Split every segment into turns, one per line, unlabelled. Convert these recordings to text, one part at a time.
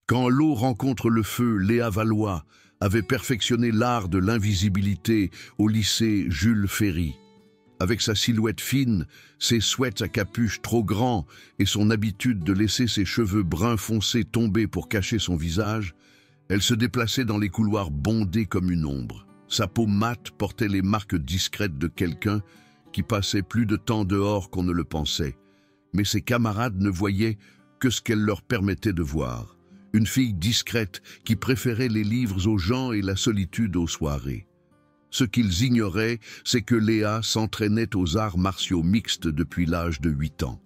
Quand l'eau rencontre le feu, Léa Valois avait perfectionné l'art de l'invisibilité au lycée Jules Ferry. Avec sa silhouette fine, ses sweats à capuche trop grands et son habitude de laisser ses cheveux bruns foncés tomber pour cacher son visage, elle se déplaçait dans les couloirs bondés comme une ombre. Sa peau mate portait les marques discrètes de quelqu'un qui passait plus de temps dehors qu'on ne le pensait. Mais ses camarades ne voyaient que ce qu'elle leur permettait de voir. Une fille discrète qui préférait les livres aux gens et la solitude aux soirées. Ce qu'ils ignoraient, c'est que Léa s'entraînait aux arts martiaux mixtes depuis l'âge de 8 ans.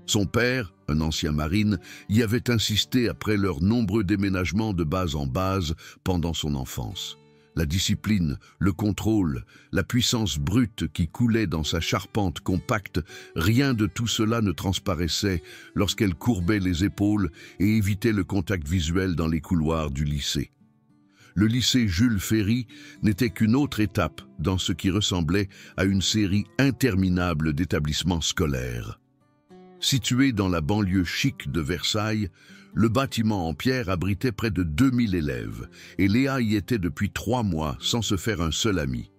Son père, un ancien marine, y avait insisté après leurs nombreux déménagements de base en base pendant son enfance. La discipline, le contrôle, la puissance brute qui coulait dans sa charpente compacte, rien de tout cela ne transparaissait lorsqu'elle courbait les épaules et évitait le contact visuel dans les couloirs du lycée. Le lycée Jules Ferry n'était qu'une autre étape dans ce qui ressemblait à une série interminable d'établissements scolaires. Situé dans la banlieue chic de Versailles, le bâtiment en pierre abritait près de 2000 élèves et Léa y était depuis 3 mois sans se faire un seul ami.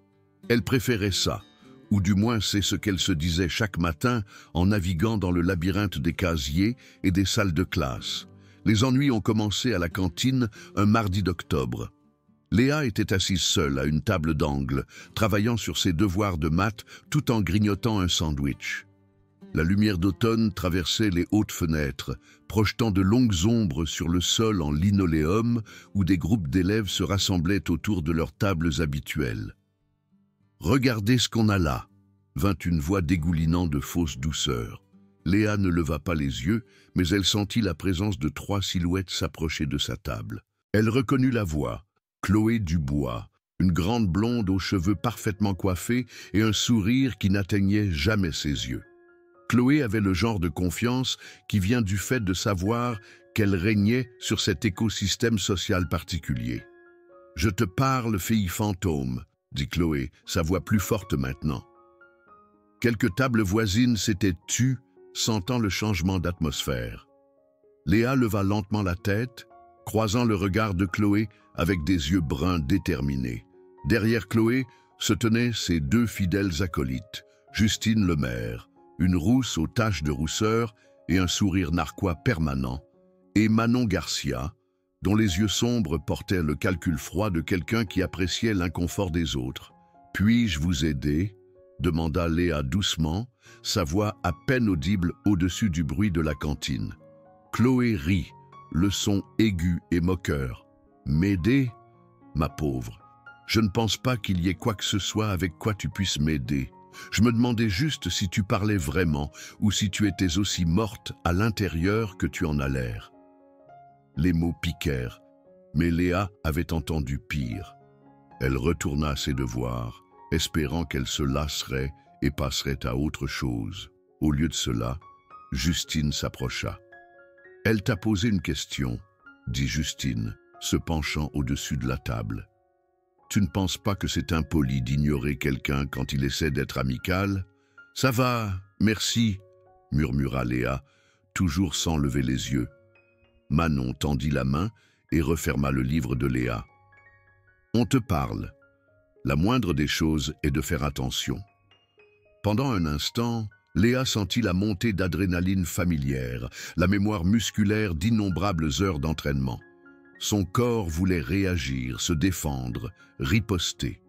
Elle préférait ça, ou du moins c'est ce qu'elle se disait chaque matin en naviguant dans le labyrinthe des casiers et des salles de classe. Les ennuis ont commencé à la cantine un mardi d'octobre. Léa était assise seule à une table d'angle, travaillant sur ses devoirs de maths tout en grignotant un sandwich. La lumière d'automne traversait les hautes fenêtres, projetant de longues ombres sur le sol en linoléum où des groupes d'élèves se rassemblaient autour de leurs tables habituelles. « Regardez ce qu'on a là !» vint une voix dégoulinant de fausse douceur. Léa ne leva pas les yeux, mais elle sentit la présence de 3 silhouettes s'approcher de sa table. Elle reconnut la voix, Chloé Dubois, une grande blonde aux cheveux parfaitement coiffés et un sourire qui n'atteignait jamais ses yeux. Chloé avait le genre de confiance qui vient du fait de savoir qu'elle régnait sur cet écosystème social particulier. « Je te parle, fille fantôme », dit Chloé, sa voix plus forte maintenant. Quelques tables voisines s'étaient tues, sentant le changement d'atmosphère. Léa leva lentement la tête, croisant le regard de Chloé avec des yeux bruns déterminés. Derrière Chloé se tenaient ses 2 fidèles acolytes, Justine Lemaire, une rousse aux taches de rousseur et un sourire narquois permanent, et Manon Garcia, dont les yeux sombres portaient le calcul froid de quelqu'un qui appréciait l'inconfort des autres. « Puis-je vous aider ?» demanda Léa doucement, sa voix à peine audible au-dessus du bruit de la cantine. Chloé rit, le son aigu et moqueur. « M'aider, ma pauvre. Je ne pense pas qu'il y ait quoi que ce soit avec quoi tu puisses m'aider. Je me demandais juste si tu parlais vraiment ou si tu étais aussi morte à l'intérieur que tu en as l'air. » Les mots piquèrent, mais Léa avait entendu pire. Elle retourna à ses devoirs, espérant qu'elle se lasserait et passerait à autre chose. Au lieu de cela, Justine s'approcha. « Elle t'a posé une question, » dit Justine, se penchant au-dessus de la table. « Tu ne penses pas que c'est impoli d'ignorer quelqu'un quand il essaie d'être amical ? »« Ça va, merci, » murmura Léa, toujours sans lever les yeux. Manon tendit la main et referma le livre de Léa. « On te parle. La moindre des choses est de faire attention. » Pendant un instant, Léa sentit la montée d'adrénaline familière, la mémoire musculaire d'innombrables heures d'entraînement. Son corps voulait réagir, se défendre, riposter.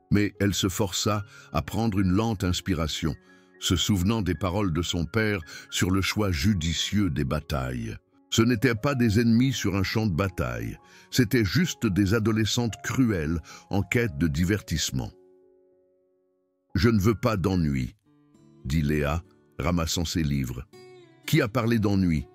Mais elle se força à prendre une lente inspiration, se souvenant des paroles de son père sur le choix judicieux des batailles. Ce n'étaient pas des ennemis sur un champ de bataille, c'étaient juste des adolescentes cruelles en quête de divertissement. « Je ne veux pas d'ennui, » dit Léa, ramassant ses livres. « Qui a parlé d'ennui ?»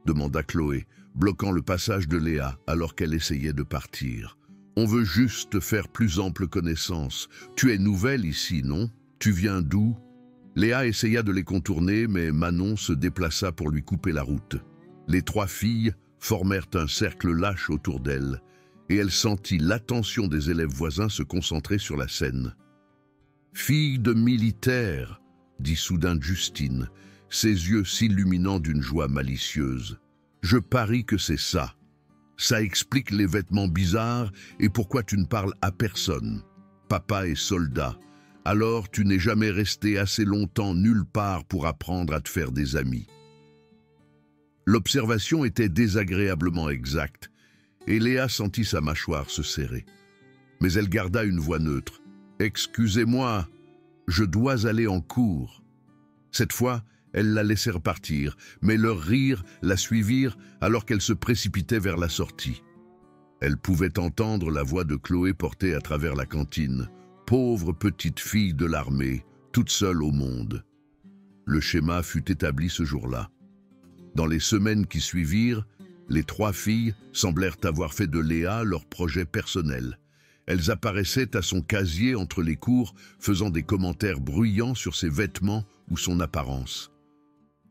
demanda Chloé, bloquant le passage de Léa alors qu'elle essayait de partir. « On veut juste faire plus ample connaissance. Tu es nouvelle ici, non? Tu viens d'où ?» Léa essaya de les contourner, mais Manon se déplaça pour lui couper la route. Les 3 filles formèrent un cercle lâche autour d'elle, et elle sentit l'attention des élèves voisins se concentrer sur la scène. « Fille de militaire !» dit soudain Justine, ses yeux s'illuminant d'une joie malicieuse. « Je parie que c'est ça. » Ça explique les vêtements bizarres et pourquoi tu ne parles à personne. Papa est soldat, alors tu n'es jamais resté assez longtemps nulle part pour apprendre à te faire des amis. » L'observation était désagréablement exacte, et Léa sentit sa mâchoire se serrer. Mais elle garda une voix neutre. « Excusez-moi, je dois aller en cours. » Cette fois, elles la laissèrent partir, mais leurs rires la suivirent alors qu'elle se précipitait vers la sortie. Elle pouvait entendre la voix de Chloé portée à travers la cantine. Pauvre petite fille de l'armée, toute seule au monde. Le schéma fut établi ce jour-là. Dans les semaines qui suivirent, les trois filles semblèrent avoir fait de Léa leur projet personnel. Elles apparaissaient à son casier entre les cours, faisant des commentaires bruyants sur ses vêtements ou son apparence.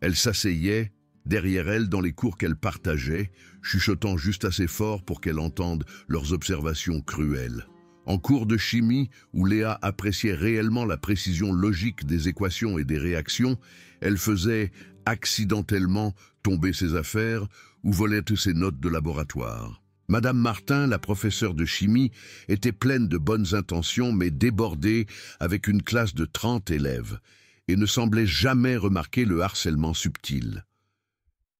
Elles s'asseyaient derrière elle dans les cours qu'elles partageaient, chuchotant juste assez fort pour qu'elle entende leurs observations cruelles. En cours de chimie, où Léa appréciait réellement la précision logique des équations et des réactions, elle faisait accidentellement tomber ses affaires ou volait ses notes de laboratoire. Madame Martin, la professeure de chimie, était pleine de bonnes intentions mais débordée avec une classe de 30 élèves et ne semblait jamais remarquer le harcèlement subtil.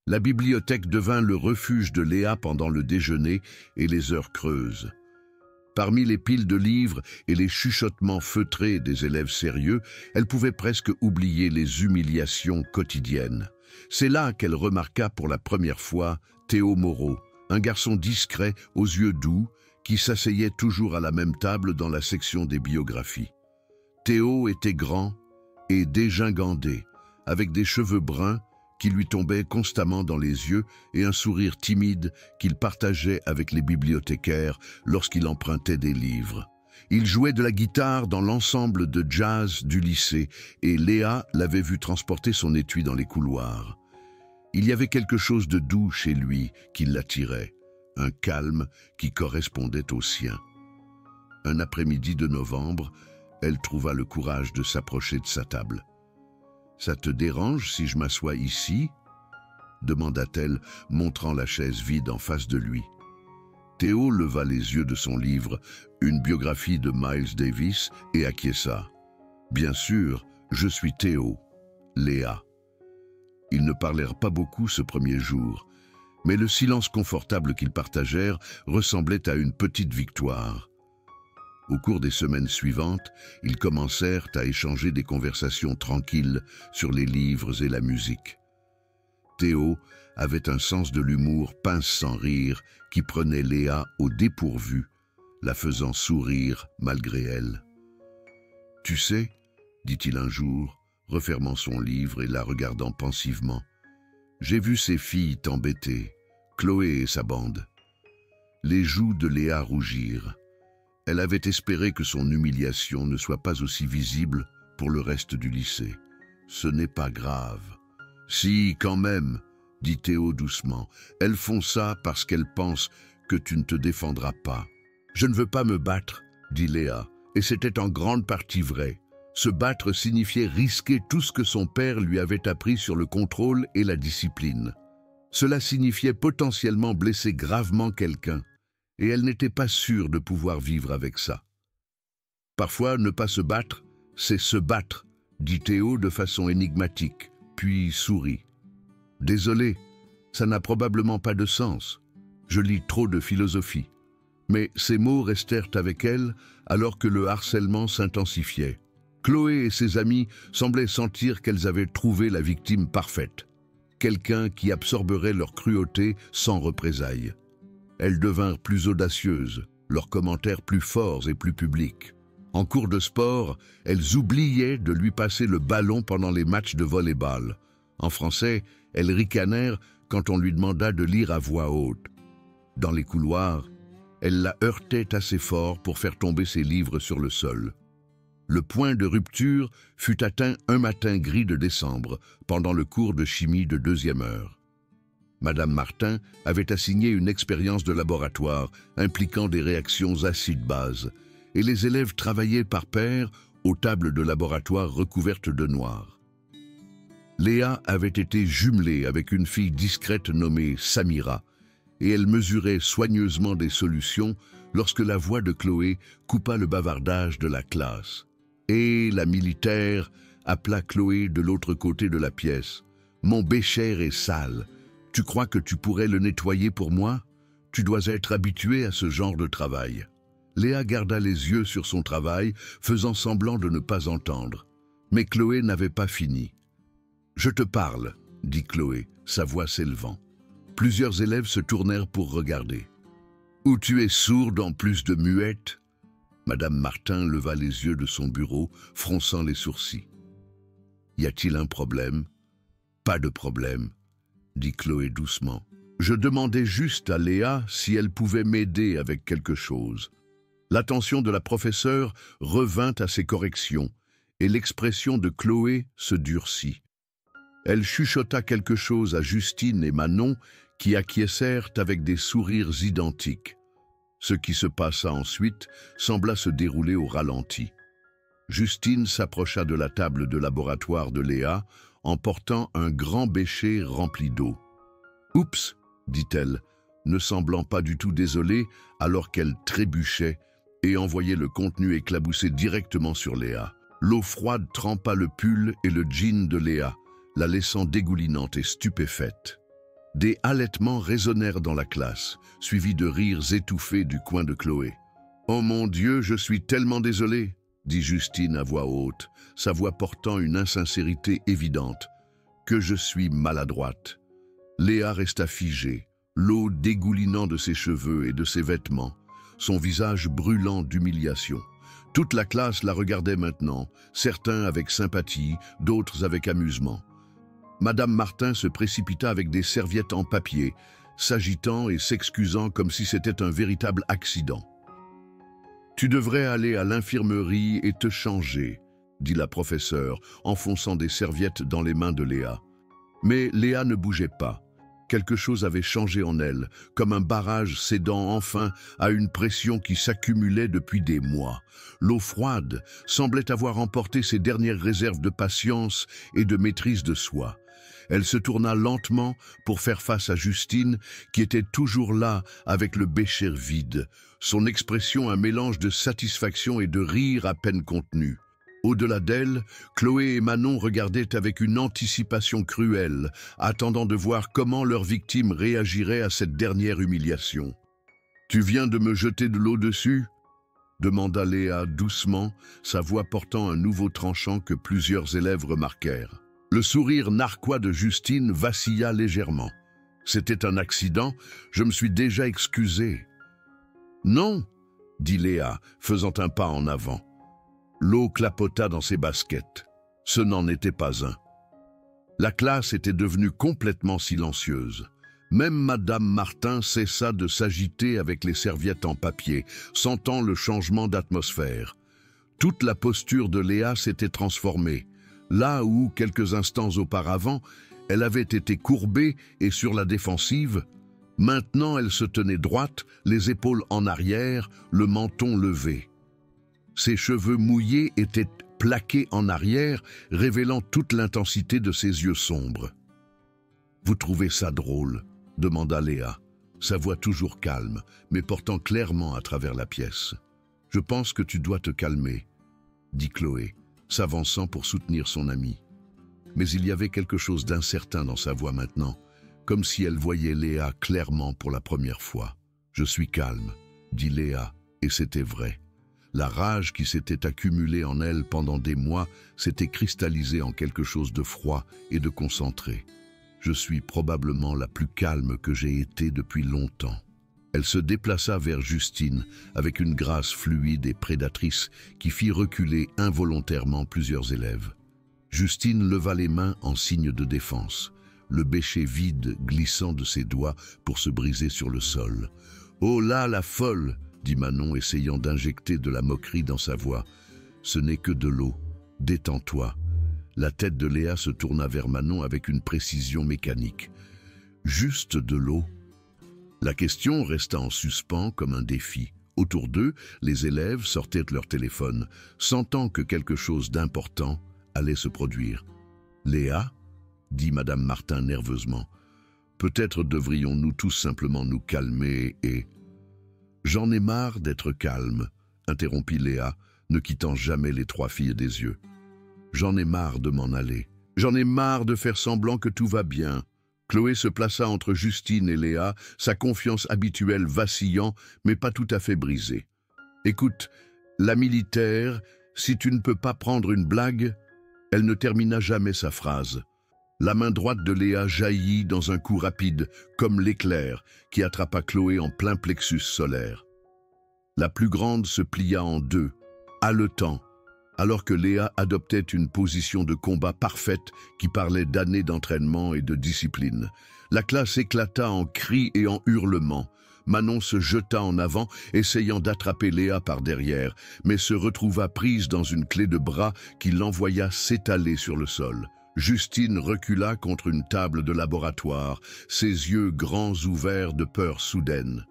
La bibliothèque devint le refuge de Léa pendant le déjeuner et les heures creuses. Parmi les piles de livres et les chuchotements feutrés des élèves sérieux, elle pouvait presque oublier les humiliations quotidiennes. C'est là qu'elle remarqua pour la première fois Théo Moreau, un garçon discret aux yeux doux qui s'asseyait toujours à la même table dans la section des biographies. Théo était grand et dégingandé, avec des cheveux bruns qui lui tombaient constamment dans les yeux et un sourire timide qu'il partageait avec les bibliothécaires lorsqu'il empruntait des livres. Il jouait de la guitare dans l'ensemble de jazz du lycée et Léa l'avait vu transporter son étui dans les couloirs. Il y avait quelque chose de doux chez lui qui l'attirait, un calme qui correspondait au sien. Un après-midi de novembre, elle trouva le courage de s'approcher de sa table. « Ça te dérange si je m'assois ici ?» demanda-t-elle, montrant la chaise vide en face de lui. Théo leva les yeux de son livre, une biographie de Miles Davis, et acquiesça. « Bien sûr, je suis Théo, Léa. » Ils ne parlèrent pas beaucoup ce premier jour, mais le silence confortable qu'ils partagèrent ressemblait à une petite victoire. Au cours des semaines suivantes, ils commencèrent à échanger des conversations tranquilles sur les livres et la musique. Théo avait un sens de l'humour pince sans rire qui prenait Léa au dépourvu, la faisant sourire malgré elle. « Tu sais, dit-il un jour, refermant son livre et la regardant pensivement, « j'ai vu ces filles t'embêter, Chloé et sa bande. » Les joues de Léa rougirent. Elle avait espéré que son humiliation ne soit pas aussi visible pour le reste du lycée. « Ce n'est pas grave. »« Si, quand même, » dit Théo doucement. « Elles font ça parce qu'elles pensent que tu ne te défendras pas. »« Je ne veux pas me battre, » dit Léa, et c'était en grande partie vrai. Se battre signifiait risquer tout ce que son père lui avait appris sur le contrôle et la discipline. Cela signifiait potentiellement blesser gravement quelqu'un. Et elle n'était pas sûre de pouvoir vivre avec ça. Parfois, ne pas se battre, c'est se battre, dit Théo de façon énigmatique, puis sourit. Désolé, ça n'a probablement pas de sens. Je lis trop de philosophie. Mais ces mots restèrent avec elle alors que le harcèlement s'intensifiait. Chloé et ses amis semblaient sentir qu'elles avaient trouvé la victime parfaite, quelqu'un qui absorberait leur cruauté sans représailles. Elles devinrent plus audacieuses, leurs commentaires plus forts et plus publics. En cours de sport, elles oubliaient de lui passer le ballon pendant les matchs de volley-ball. En français, elles ricanèrent quand on lui demanda de lire à voix haute. Dans les couloirs, elle la heurtait assez fort pour faire tomber ses livres sur le sol. Le point de rupture fut atteint un matin gris de décembre, pendant le cours de chimie de 2e heure. Madame Martin avait assigné une expérience de laboratoire impliquant des réactions acide-base, et les élèves travaillaient par paires aux tables de laboratoire recouvertes de noir. Léa avait été jumelée avec une fille discrète nommée Samira, et elle mesurait soigneusement des solutions lorsque la voix de Chloé coupa le bavardage de la classe. Et la militaire appela Chloé de l'autre côté de la pièce. « Mon bécher est sale. Tu crois que tu pourrais le nettoyer pour moi? Tu dois être habitué à ce genre de travail. » Léa garda les yeux sur son travail, faisant semblant de ne pas entendre. Mais Chloé n'avait pas fini. « Je te parle, » dit Chloé, sa voix s'élevant. Plusieurs élèves se tournèrent pour regarder. « Ou tu es sourde en plus de muette ?» Madame Martin leva les yeux de son bureau, fronçant les sourcils. « Y a-t-il un problème ?»« Pas de problème, » dit Chloé doucement. « Je demandais juste à Léa si elle pouvait m'aider avec quelque chose. » L'attention de la professeure revint à ses corrections, et l'expression de Chloé se durcit. Elle chuchota quelque chose à Justine et Manon, qui acquiescèrent avec des sourires identiques. Ce qui se passa ensuite sembla se dérouler au ralenti. Justine s'approcha de la table de laboratoire de Léa en portant un grand bécher rempli d'eau. « Oups !» dit-elle, ne semblant pas du tout désolée alors qu'elle trébuchait et envoyait le contenu éclaboussé directement sur Léa. L'eau froide trempa le pull et le jean de Léa, la laissant dégoulinante et stupéfaite. Des halètements résonnèrent dans la classe, suivis de rires étouffés du coin de Chloé. « Oh mon Dieu, je suis tellement désolée !» dit Justine à voix haute, sa voix portant une insincérité évidente. « Que je suis maladroite !» Léa resta figée, l'eau dégoulinant de ses cheveux et de ses vêtements, son visage brûlant d'humiliation. Toute la classe la regardait maintenant, certains avec sympathie, d'autres avec amusement. Madame Martin se précipita avec des serviettes en papier, s'agitant et s'excusant comme si c'était un véritable accident. « Tu devrais aller à l'infirmerie et te changer, » dit la professeure, enfonçant des serviettes dans les mains de Léa. Mais Léa ne bougeait pas. Quelque chose avait changé en elle, comme un barrage cédant enfin à une pression qui s'accumulait depuis des mois. L'eau froide semblait avoir emporté ses dernières réserves de patience et de maîtrise de soi. Elle se tourna lentement pour faire face à Justine, qui était toujours là avec le bécher vide, son expression un mélange de satisfaction et de rire à peine contenu. Au-delà d'elle, Chloé et Manon regardaient avec une anticipation cruelle, attendant de voir comment leur victime réagirait à cette dernière humiliation. « Tu viens de me jeter de l'eau dessus ?» demanda Léa doucement, sa voix portant un nouveau tranchant que plusieurs élèves remarquèrent. Le sourire narquois de Justine vacilla légèrement. « C'était un accident, je me suis déjà excusée. »« Non !» dit Léa, faisant un pas en avant. L'eau clapota dans ses baskets. Ce n'en était pas un. La classe était devenue complètement silencieuse. Même Madame Martin cessa de s'agiter avec les serviettes en papier, sentant le changement d'atmosphère. Toute la posture de Léa s'était transformée. Là où, quelques instants auparavant, elle avait été courbée et sur la défensive, maintenant elle se tenait droite, les épaules en arrière, le menton levé. Ses cheveux mouillés étaient plaqués en arrière, révélant toute l'intensité de ses yeux sombres. « Vous trouvez ça drôle ?» demanda Léa, sa voix toujours calme, mais portant clairement à travers la pièce. « Je pense que tu dois te calmer, » dit Chloé, s'avançant pour soutenir son amie. Mais il y avait quelque chose d'incertain dans sa voix maintenant, comme si elle voyait Léa clairement pour la première fois. « Je suis calme, » dit Léa, et c'était vrai. La rage qui s'était accumulée en elle pendant des mois s'était cristallisée en quelque chose de froid et de concentré. Je suis probablement la plus calme que j'ai été depuis longtemps. Elle se déplaça vers Justine avec une grâce fluide et prédatrice qui fit reculer involontairement plusieurs élèves. Justine leva les mains en signe de défense, le bécher vide glissant de ses doigts pour se briser sur le sol. « Oh là, la folle !» dit Manon, essayant d'injecter de la moquerie dans sa voix. « Ce n'est que de l'eau. Détends-toi. » La tête de Léa se tourna vers Manon avec une précision mécanique. « Juste de l'eau ?» La question resta en suspens comme un défi. Autour d'eux, les élèves sortaient leur téléphone, sentant que quelque chose d'important allait se produire. « Léa ?» dit Madame Martin nerveusement. « Peut-être devrions-nous tous simplement nous calmer et... J'en ai marre d'être calme, interrompit Léa, ne quittant jamais les trois filles des yeux. J'en ai marre de m'en aller. J'en ai marre de faire semblant que tout va bien. Chloé se plaça entre Justine et Léa, sa confiance habituelle vacillant, mais pas tout à fait brisée. Écoute, la militaire, si tu ne peux pas prendre une blague, elle ne termina jamais sa phrase. La main droite de Léa jaillit dans un coup rapide, comme l'éclair qui attrapa Chloé en plein plexus solaire. La plus grande se plia en deux, haletant, alors que Léa adoptait une position de combat parfaite qui parlait d'années d'entraînement et de discipline. La classe éclata en cris et en hurlements. Manon se jeta en avant, essayant d'attraper Léa par derrière, mais se retrouva prise dans une clé de bras qui l'envoya s'étaler sur le sol. Justine recula contre une table de laboratoire, ses yeux grands ouverts de peur soudaine.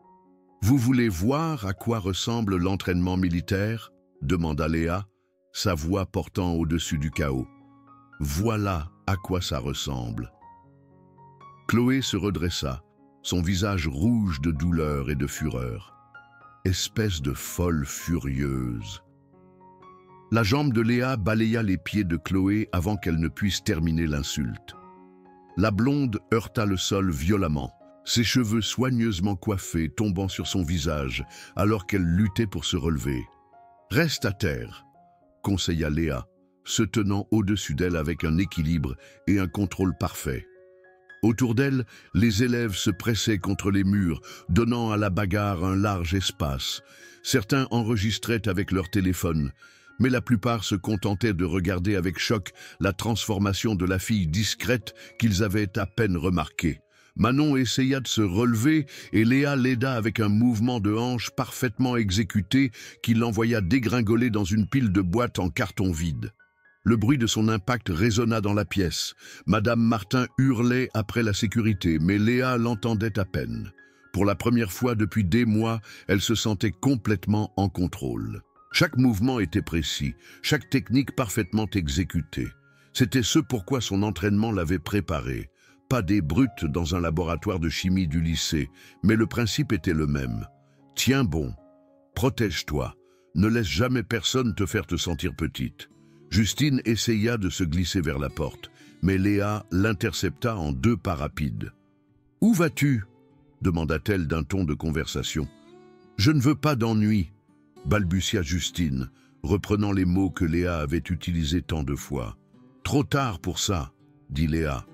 « Vous voulez voir à quoi ressemble l'entraînement militaire ?» demanda Léa, sa voix portant au-dessus du chaos. « Voilà à quoi ça ressemble. » Chloé se redressa, son visage rouge de douleur et de fureur. Espèce de folle furieuse. La jambe de Léa balaya les pieds de Chloé avant qu'elle ne puisse terminer l'insulte. La blonde heurta le sol violemment, ses cheveux soigneusement coiffés tombant sur son visage alors qu'elle luttait pour se relever. « Reste à terre », conseilla Léa, se tenant au-dessus d'elle avec un équilibre et un contrôle parfait. Autour d'elle, les élèves se pressaient contre les murs, donnant à la bagarre un large espace. Certains enregistraient avec leur téléphone, mais la plupart se contentaient de regarder avec choc la transformation de la fille discrète qu'ils avaient à peine remarquée. Manon essaya de se relever et Léa l'aida avec un mouvement de hanche parfaitement exécuté qui l'envoya dégringoler dans une pile de boîtes en carton vide. Le bruit de son impact résonna dans la pièce. Madame Martin hurlait après la sécurité, mais Léa l'entendait à peine. Pour la première fois depuis des mois, elle se sentait complètement en contrôle. Chaque mouvement était précis, chaque technique parfaitement exécutée. C'était ce pourquoi son entraînement l'avait préparée. Pas des brutes dans un laboratoire de chimie du lycée, mais le principe était le même. Tiens bon, protège-toi, ne laisse jamais personne te faire te sentir petite. Justine essaya de se glisser vers la porte, mais Léa l'intercepta en deux pas rapides. « Où vas-tu » demanda-t-elle d'un ton de conversation. « Je ne veux pas d'ennui » balbutia Justine, reprenant les mots que Léa avait utilisés tant de fois. « Trop tard pour ça » dit Léa.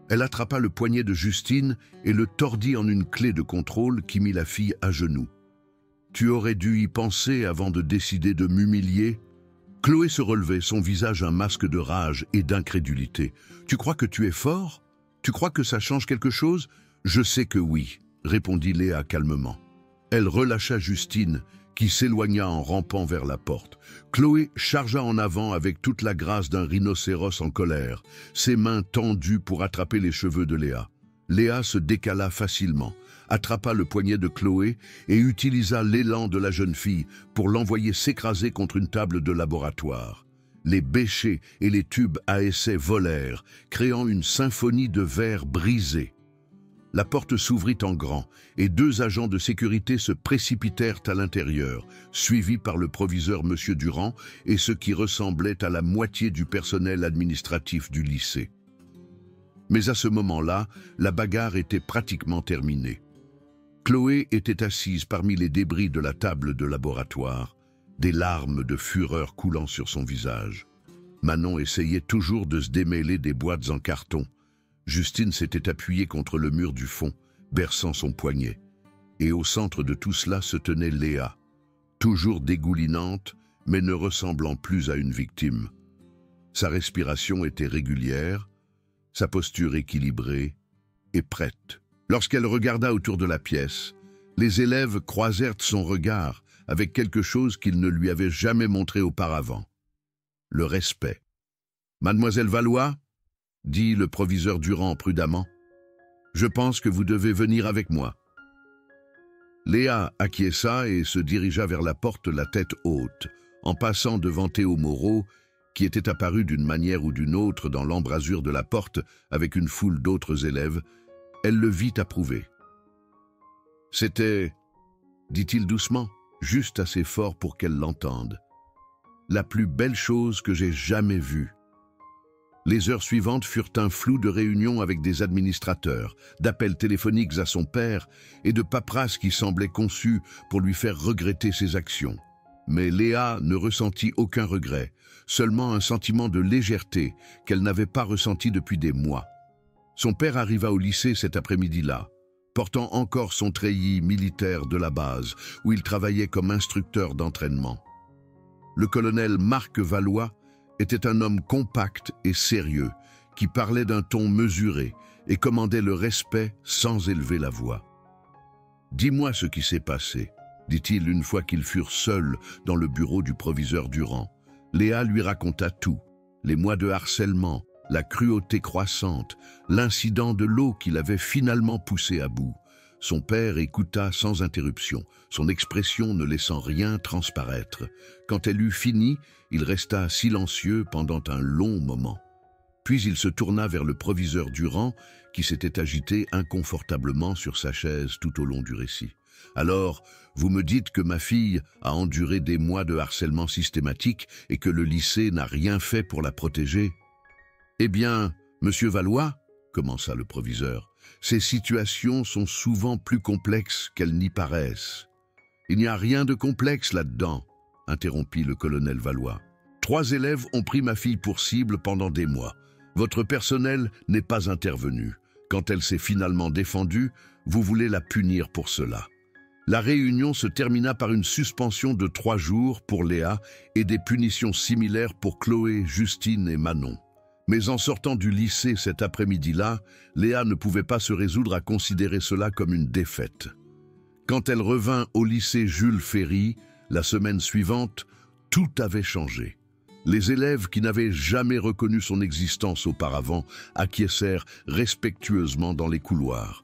Elle attrapa le poignet de Justine et le tordit en une clé de contrôle qui mit la fille à genoux. « Tu aurais dû y penser avant de décider de m'humilier ?» Chloé se relevait, son visage un masque de rage et d'incrédulité. « Tu crois que tu es fort? Tu crois que ça change quelque chose? Je sais que oui, » répondit Léa calmement. Elle relâcha Justine, qui s'éloigna en rampant vers la porte. Chloé chargea en avant avec toute la grâce d'un rhinocéros en colère, ses mains tendues pour attraper les cheveux de Léa. Léa se décala facilement, attrapa le poignet de Chloé et utilisa l'élan de la jeune fille pour l'envoyer s'écraser contre une table de laboratoire. Les bêchers et les tubes à essai volèrent, créant une symphonie de verre brisé. La porte s'ouvrit en grand et deux agents de sécurité se précipitèrent à l'intérieur, suivis par le proviseur M. Durand et ce qui ressemblait à la moitié du personnel administratif du lycée. Mais à ce moment-là, la bagarre était pratiquement terminée. Chloé était assise parmi les débris de la table de laboratoire, des larmes de fureur coulant sur son visage. Manon essayait toujours de se démêler des boîtes en carton. Justine s'était appuyée contre le mur du fond, berçant son poignet. Et au centre de tout cela se tenait Léa, toujours dégoulinante, mais ne ressemblant plus à une victime. Sa respiration était régulière, sa posture équilibrée et prête. Lorsqu'elle regarda autour de la pièce, les élèves croisèrent son regard avec quelque chose qu'ils ne lui avaient jamais montré auparavant. Le respect. « Mademoiselle Valois ?» dit le proviseur Durand prudemment. « Je pense que vous devez venir avec moi. » Léa acquiesça et se dirigea vers la porte la tête haute, en passant devant Théo Moreau, qui était apparu d'une manière ou d'une autre dans l'embrasure de la porte avec une foule d'autres élèves. elle le vit approuver. C'était, dit-il doucement, juste assez fort pour qu'elle l'entende, la plus belle chose que j'ai jamais vue. Les heures suivantes furent un flou de réunions avec des administrateurs, d'appels téléphoniques à son père et de paperasses qui semblaient conçues pour lui faire regretter ses actions. Mais Léa ne ressentit aucun regret, seulement un sentiment de légèreté qu'elle n'avait pas ressenti depuis des mois. Son père arriva au lycée cet après-midi-là, portant encore son treillis militaire de la base, où il travaillait comme instructeur d'entraînement. Le colonel Marc Valois était un homme compact et sérieux, qui parlait d'un ton mesuré et commandait le respect sans élever la voix. « Dis-moi ce qui s'est passé », dit-il une fois qu'ils furent seuls dans le bureau du proviseur Durand. Léa lui raconta tout, les mois de harcèlement, la cruauté croissante, l'incident de l'eau qui l'avait finalement poussé à bout. Son père écouta sans interruption, son expression ne laissant rien transparaître. Quand elle eut fini, il resta silencieux pendant un long moment. Puis il se tourna vers le proviseur Durand, qui s'était agité inconfortablement sur sa chaise tout au long du récit. « Alors, vous me dites que ma fille a enduré des mois de harcèlement systématique et que le lycée n'a rien fait pour la protéger ?»« Eh bien, monsieur Valois, commença le proviseur, ces situations sont souvent plus complexes qu'elles n'y paraissent. »« Il n'y a rien de complexe là-dedans, » interrompit le colonel Valois. « 3 élèves ont pris ma fille pour cible pendant des mois. Votre personnel n'est pas intervenu. Quand elle s'est finalement défendue, vous voulez la punir pour cela. » La réunion se termina par une suspension de 3 jours pour Léa et des punitions similaires pour Chloé, Justine et Manon. Mais en sortant du lycée cet après-midi-là, Léa ne pouvait pas se résoudre à considérer cela comme une défaite. Quand elle revint au lycée Jules Ferry, la semaine suivante, tout avait changé. Les élèves qui n'avaient jamais reconnu son existence auparavant acquiescèrent respectueusement dans les couloirs.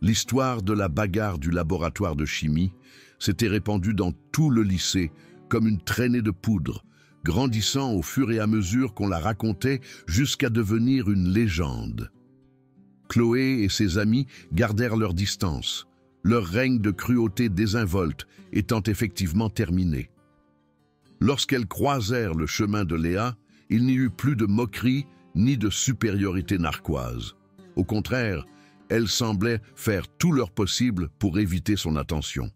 L'histoire de la bagarre du laboratoire de chimie s'était répandue dans tout le lycée comme une traînée de poudre, grandissant au fur et à mesure qu'on la racontait jusqu'à devenir une légende. Chloé et ses amis gardèrent leur distance, leur règne de cruauté désinvolte étant effectivement terminé. Lorsqu'elles croisèrent le chemin de Léa, il n'y eut plus de moquerie ni de supériorité narquoise. Au contraire, elles semblaient faire tout leur possible pour éviter son attention.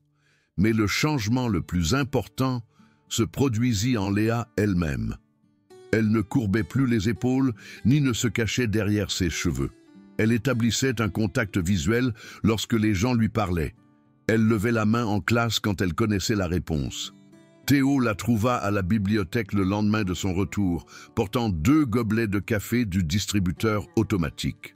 Mais le changement le plus important se produisit en Léa elle-même. Elle ne courbait plus les épaules, ni ne se cachait derrière ses cheveux. Elle établissait un contact visuel lorsque les gens lui parlaient. Elle levait la main en classe quand elle connaissait la réponse. Théo la trouva à la bibliothèque le lendemain de son retour, portant 2 gobelets de café du distributeur automatique.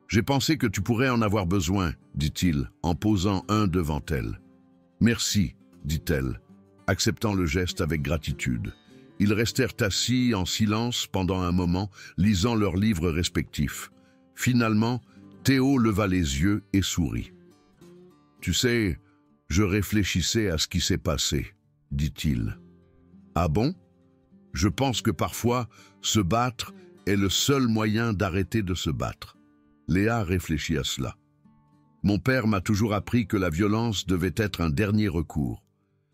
« J'ai pensé que tu pourrais en avoir besoin, » dit-il, en posant un devant elle. « Merci, » dit-elle, acceptant le geste avec gratitude. Ils restèrent assis en silence pendant un moment, lisant leurs livres respectifs. Finalement, Théo leva les yeux et sourit. « Tu sais, je réfléchissais à ce qui s'est passé, » dit-il. « Ah bon? Je pense que parfois, se battre est le seul moyen d'arrêter de se battre. » Léa réfléchit à cela. « Mon père m'a toujours appris que la violence devait être un dernier recours.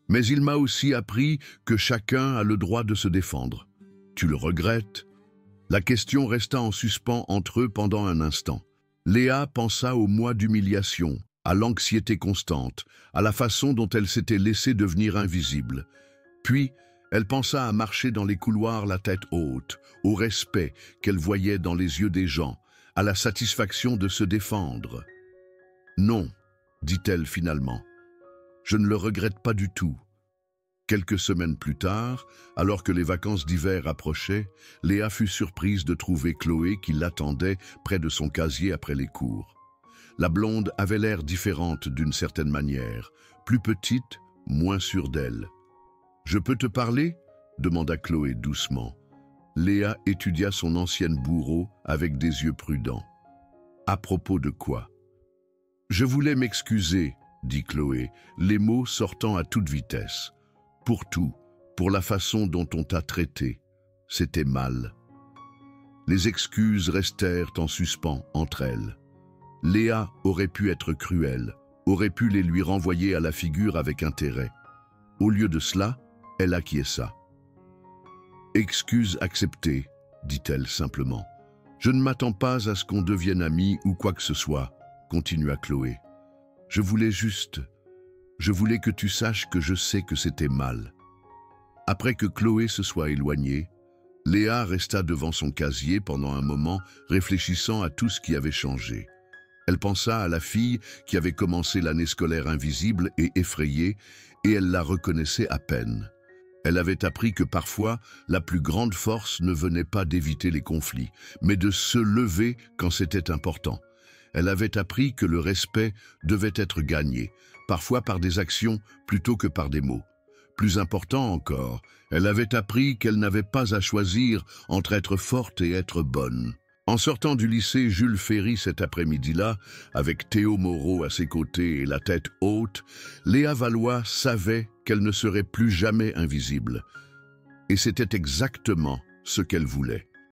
Mais il m'a aussi appris que chacun a le droit de se défendre. Tu le regrettes ?» La question resta en suspens entre eux pendant un instant. Léa pensa aux mois d'humiliation, à l'anxiété constante, à la façon dont elle s'était laissée devenir invisible. Puis, elle pensa à marcher dans les couloirs la tête haute, au respect qu'elle voyait dans les yeux des gens, à la satisfaction de se défendre. « Non, » dit-elle finalement, « je ne le regrette pas du tout. » Quelques semaines plus tard, alors que les vacances d'hiver approchaient, Léa fut surprise de trouver Chloé qui l'attendait près de son casier après les cours. La blonde avait l'air différente d'une certaine manière, plus petite, moins sûre d'elle. « Je peux te parler ?» demanda Chloé doucement. Léa étudia son ancienne bourreau avec des yeux prudents. « À propos de quoi ?»« Je voulais m'excuser, » dit Chloé, les mots sortant à toute vitesse. « Pour tout, pour la façon dont on t'a traité. C'était mal. » Les excuses restèrent en suspens entre elles. Léa aurait pu être cruelle, aurait pu les lui renvoyer à la figure avec intérêt. Au lieu de cela, elle acquiesça. « Excuse acceptée, dit-elle simplement. Je ne m'attends pas à ce qu'on devienne amis ou quoi que ce soit, continua Chloé. Je voulais que tu saches que je sais que c'était mal. » Après que Chloé se soit éloignée, Léa resta devant son casier pendant un moment, réfléchissant à tout ce qui avait changé. Elle pensa à la fille qui avait commencé l'année scolaire invisible et effrayée, et elle la reconnaissait à peine. Elle avait appris que parfois, la plus grande force ne venait pas d'éviter les conflits, mais de se lever quand c'était important. Elle avait appris que le respect devait être gagné, parfois par des actions plutôt que par des mots. Plus important encore, elle avait appris qu'elle n'avait pas à choisir entre être forte et être bonne. En sortant du lycée Jules Ferry cet après-midi-là, avec Théo Moreau à ses côtés et la tête haute, Léa Valois savait qu'elle ne serait plus jamais invisible. Et c'était exactement ce qu'elle voulait.